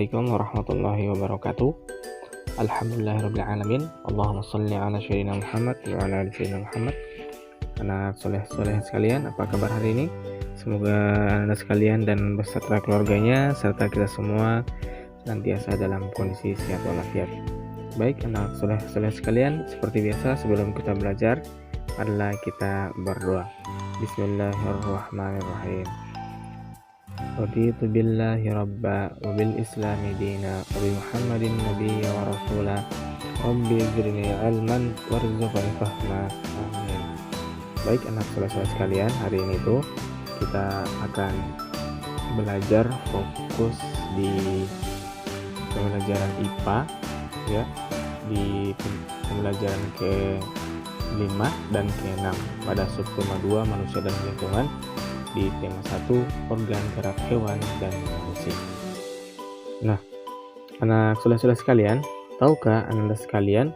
Assalamualaikum warahmatullahi wabarakatuh. Alhamdulillahirrabbilalamin. Allahumma salli ala sayyidina Muhammad wa ala ali sayyidina Muhammad. Anak soleh-soleh sekalian, apa kabar hari ini? Semoga anda sekalian dan beserta keluarganya serta kita semua senantiasa dalam kondisi sehat walafiat. Baik anak soleh-soleh sekalian, seperti biasa sebelum kita belajar adalah kita berdoa. Bismillahirrahmanirrahim. Raditu billahi rabba wa bil islami dina wa bi muhammadin nabiyya wa rasula rabbi zidni ilman warzuqni fahma. Amin. Baik anak soleh-soleh sekalian, hari ini tuh kita akan belajar fokus di pembelajaran IPA ya, di pembelajaran ke-5 dan ke-6 pada subtema 2 manusia dan lingkungan, di tema 1 organ gerak hewan dan manusia. Nah, anak soleh-soleh sekalian, tahukah anda sekalian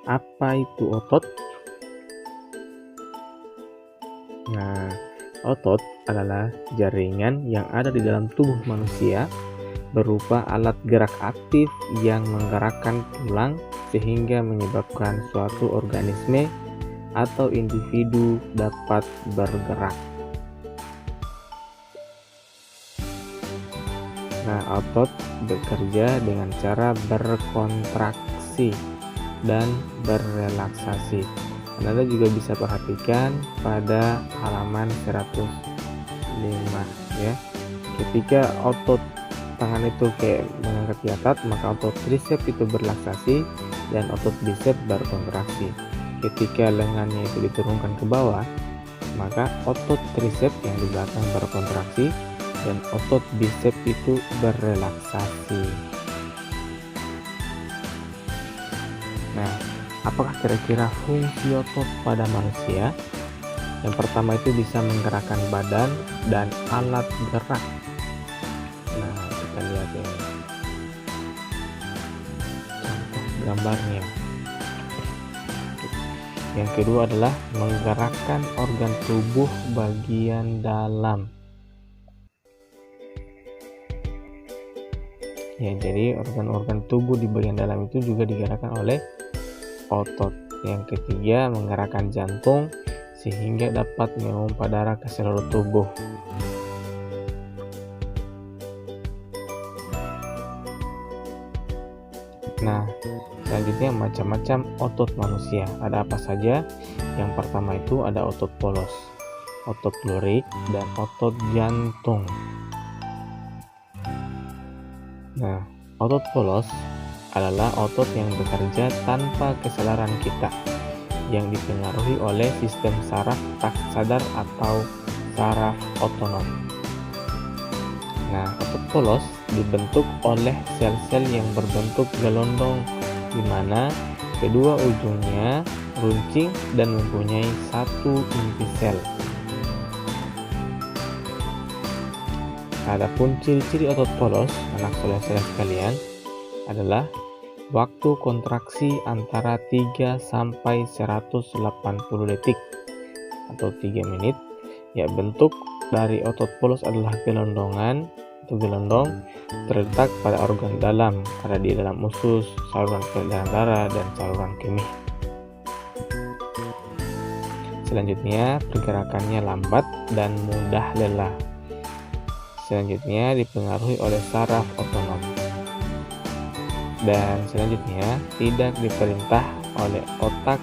apa itu otot? Nah, otot adalah jaringan yang ada di dalam tubuh manusia berupa alat gerak aktif yang menggerakkan tulang sehingga menyebabkan suatu organisme atau individu dapat bergerak. Nah, otot bekerja dengan cara berkontraksi dan berrelaksasi. Anda juga bisa perhatikan pada halaman 105 ya. Ketika otot tangan itu kayak mengangkat di atas, maka otot tricep itu berrelaksasi dan otot bicep berkontraksi. Ketika lengannya itu diturunkan ke bawah, maka otot tricep yang di belakang berkontraksi dan otot bicep itu berrelaksasi. Nah, apakah kira-kira fungsi otot pada manusia? Yang pertama itu bisa menggerakkan badan dan alat gerak. Nah, kita lihat ini contoh gambarnya. Yang kedua adalah menggerakkan organ tubuh bagian dalam. Ya, jadi organ-organ tubuh di bagian dalam itu juga digerakkan oleh otot. Yang ketiga, menggerakkan jantung sehingga dapat memompa darah ke seluruh tubuh. Nah, selanjutnya macam-macam otot manusia. Ada apa saja? Yang pertama itu ada otot polos, otot lurik, dan otot jantung. Nah, otot polos adalah otot yang bekerja tanpa kesadaran kita, yang dipengaruhi oleh sistem saraf tak sadar atau saraf otonom. Nah, otot polos dibentuk oleh sel-sel yang berbentuk gelondong, di mana kedua ujungnya runcing dan mempunyai satu inti sel. Adapun ciri-ciri otot polos, anak soleh-soleh sekalian, adalah waktu kontraksi antara 3 sampai 180 detik atau 3 menit. Ya, bentuk dari otot polos adalah gelondongan atau gelondong, terletak pada organ dalam, ada di dalam usus, saluran peredaran darah, dan saluran kemih. Selanjutnya, pergerakannya lambat dan mudah lelah. Selanjutnya dipengaruhi oleh saraf otonom. Dan selanjutnya tidak diperintah oleh otak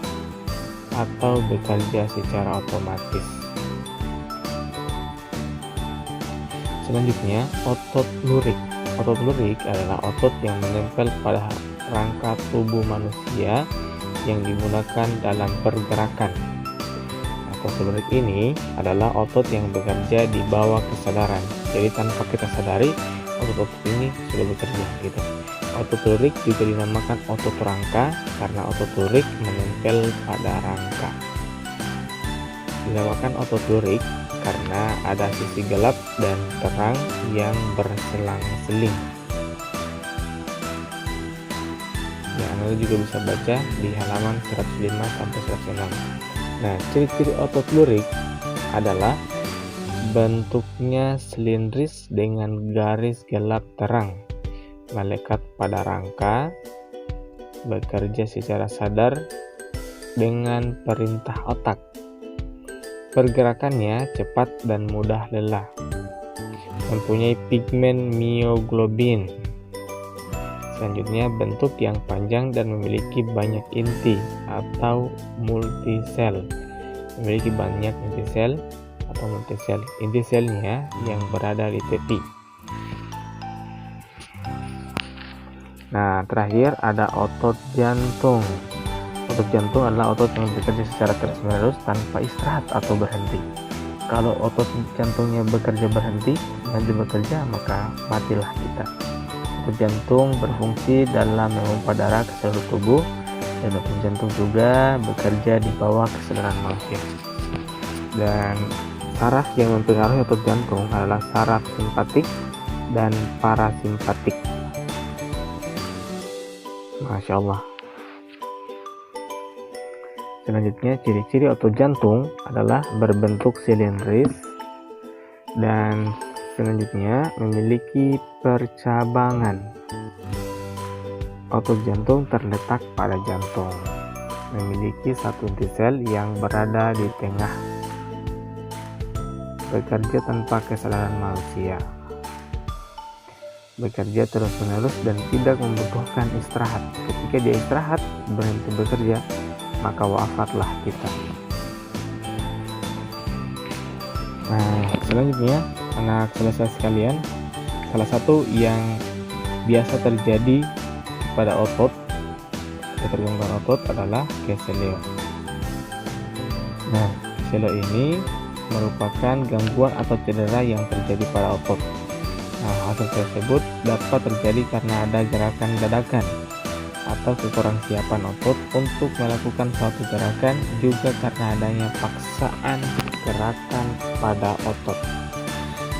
atau bekerja secara otomatis. Selanjutnya, otot lurik. Otot lurik adalah otot yang menempel pada rangka tubuh manusia yang digunakan dalam pergerakan. Otot lurik ini adalah otot yang bekerja di bawah kesadaran. Jadi tanpa kita sadari, otot ini sudah bekerja gitu. Otot lurik juga dinamakan otot rangka karena otot lurik menempel pada rangka. Dinamakan otot lurik karena ada sisi gelap dan terang yang berselang-seling. Ya, Anda juga bisa baca di halaman 105 sampai 106. Nah, ciri-ciri otot lurik adalah bentuknya silindris dengan garis gelap terang. melekat pada rangka, bekerja secara sadar dengan perintah otak. Pergerakannya cepat dan mudah lelah. Mempunyai pigmen mioglobin. Selanjutnya, bentuk yang panjang dan memiliki banyak inti atau multisel. Memiliki banyak inti sel atau multisel. Inti selnya yang berada di tepi. Nah, terakhir ada otot jantung. Otot jantung adalah otot yang bekerja secara terus-menerus tanpa istirahat atau berhenti. Kalau otot jantungnya bekerja berhenti maka matilah kita. Otot jantung berfungsi dalam memompa darah ke seluruh tubuh, dan otot jantung juga bekerja di bawah kesadaran manusia. Dan saraf yang mempengaruhi otot jantung adalah saraf simpatik dan parasimpatik. Masya Allah. Selanjutnya, ciri-ciri otot jantung adalah berbentuk silindris, dan selanjutnya memiliki percabangan. Otot jantung terletak pada jantung, memiliki satu inti sel yang berada di tengah, bekerja tanpa kesadaran manusia, bekerja terus-menerus dan tidak membutuhkan istirahat. Ketika dia istirahat, berhenti bekerja, maka wafatlah kita. Nah, selanjutnya anak selesai sekalian, salah satu yang biasa terjadi pada otot, ketergangguan otot adalah keseleo. Nah, keseleo ini merupakan gangguan atau cedera yang terjadi pada otot. Nah, hal tersebut dapat terjadi karena ada gerakan dadakan atau kekurang siapan otot untuk melakukan suatu gerakan, juga karena adanya paksaan gerakan pada otot.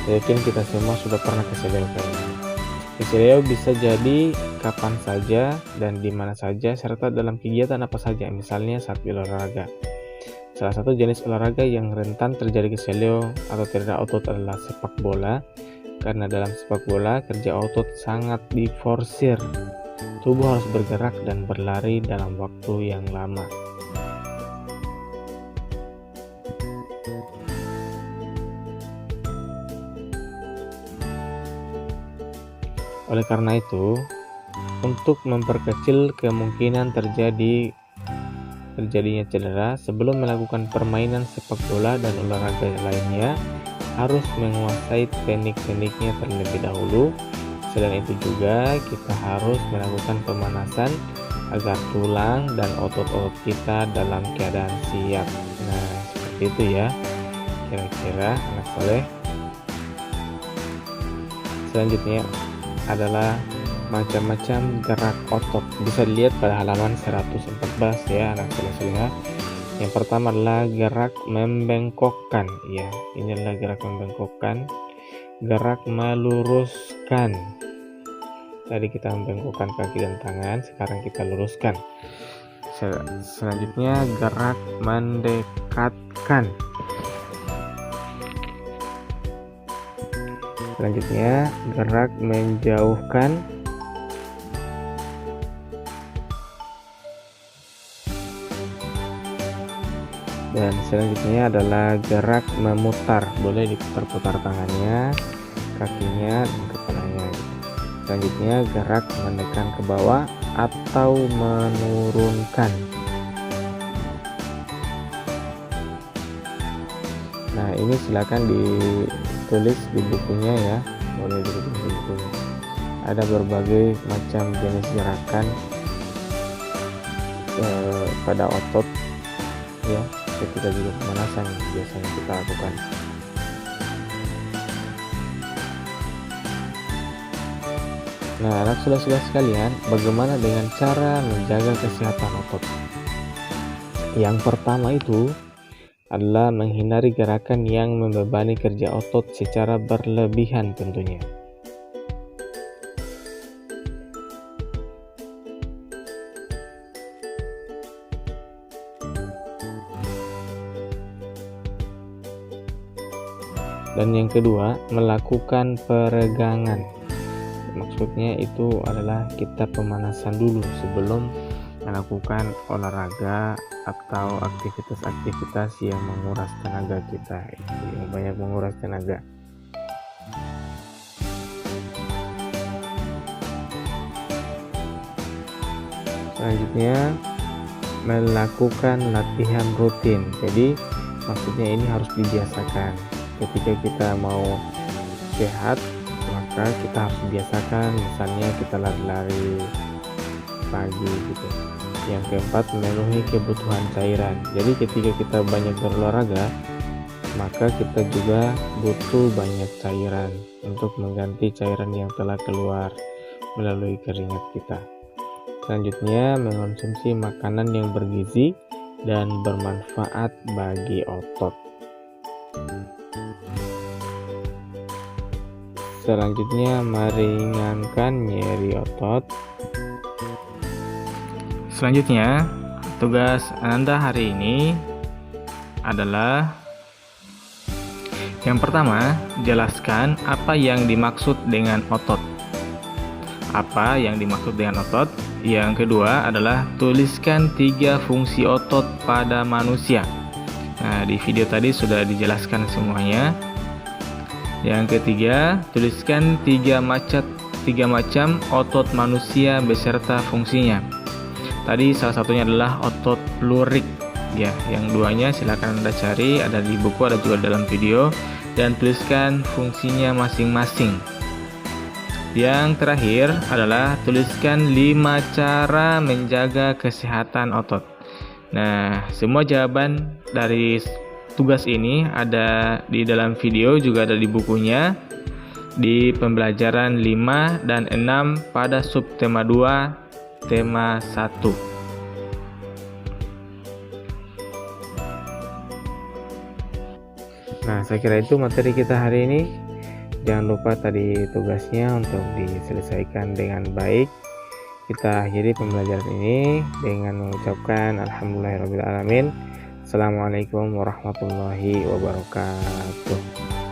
Yakin kita semua sudah pernah keseleo kayaknya. Keseleo bisa jadi kapan saja dan di mana saja, serta dalam kegiatan apa saja, misalnya saat berolahraga. Salah satu jenis olahraga yang rentan terjadi keseleo atau cedera otot adalah sepak bola, karena dalam sepak bola kerja otot sangat diforsir. Tubuh harus bergerak dan berlari dalam waktu yang lama. Oleh karena itu, untuk memperkecil kemungkinan terjadinya cedera, sebelum melakukan permainan sepak bola dan olahraga lainnya, harus menguasai teknik-tekniknya terlebih dahulu. Selain itu juga kita harus melakukan pemanasan agar tulang dan otot-otot kita dalam keadaan siap. Nah, seperti itu ya kira-kira anak soleh. Selanjutnya adalah macam-macam gerak otot. Bisa dilihat pada halaman 114 ya anak soleh-soleha. Yang pertama adalah gerak membengkokkan. Ya, ini adalah gerak membengkokkan. Gerak meluruskan. Tadi kita membengkokkan kaki dan tangan, sekarang kita luruskan. Selanjutnya gerak mendekatkan. Selanjutnya gerak menjauhkan. Dan selanjutnya adalah gerak memutar. Boleh diputar-putar tangannya, kakinya, dan kepalanya. Selanjutnya gerak menekan ke bawah atau menurunkan. Nah, ini silakan ditulis di bukunya ya, boleh ditulis di bukunya. Ada berbagai macam jenis gerakan pada otot ya, ketika juga pemanasan biasanya kita lakukan. Nah, anak soleh-soleh sekalian, bagaimana dengan cara menjaga kesehatan otot? Yang pertama itu adalah menghindari gerakan yang membebani kerja otot secara berlebihan tentunya. Dan yang kedua, melakukan peregangan. maksudnya itu adalah kita pemanasan dulu sebelum melakukan olahraga atau aktivitas-aktivitas yang menguras tenaga kita, yang banyak menguras tenaga. Selanjutnya, melakukan latihan rutin. Jadi maksudnya ini harus dibiasakan. Ketika kita mau sehat, maka kita harus biasakan, misalnya kita lari-lari pagi gitu. Yang keempat, memenuhi kebutuhan cairan. Jadi ketika kita banyak berolahraga, maka kita juga butuh banyak cairan untuk mengganti cairan yang telah keluar melalui keringat kita. Selanjutnya, mengonsumsi makanan yang bergizi dan bermanfaat bagi otot. Selanjutnya, meringankan nyeri otot. Selanjutnya, tugas Anda hari ini adalah yang pertama, jelaskan apa yang dimaksud dengan otot. Apa yang dimaksud dengan otot? Yang kedua adalah tuliskan 3 fungsi otot pada manusia. Nah, di video tadi sudah dijelaskan semuanya. Yang ketiga, tuliskan 3 macam otot manusia beserta fungsinya. Tadi salah satunya adalah otot lurik. Ya, yang duanya silakan Anda cari, ada di buku, ada juga dalam video, dan tuliskan fungsinya masing-masing. Yang terakhir adalah tuliskan 5 cara menjaga kesehatan otot. Nah, semua jawaban dari tugas ini ada di dalam video, juga ada di bukunya, di pembelajaran 5 dan 6 pada subtema 2, tema 1. Nah, saya kira itu materi kita hari ini. Jangan lupa tadi tugasnya untuk diselesaikan dengan baik. Kita akhiri pembelajaran ini dengan mengucapkan alhamdulillahirabbil alamin. Assalamualaikum warahmatullahi wabarakatuh.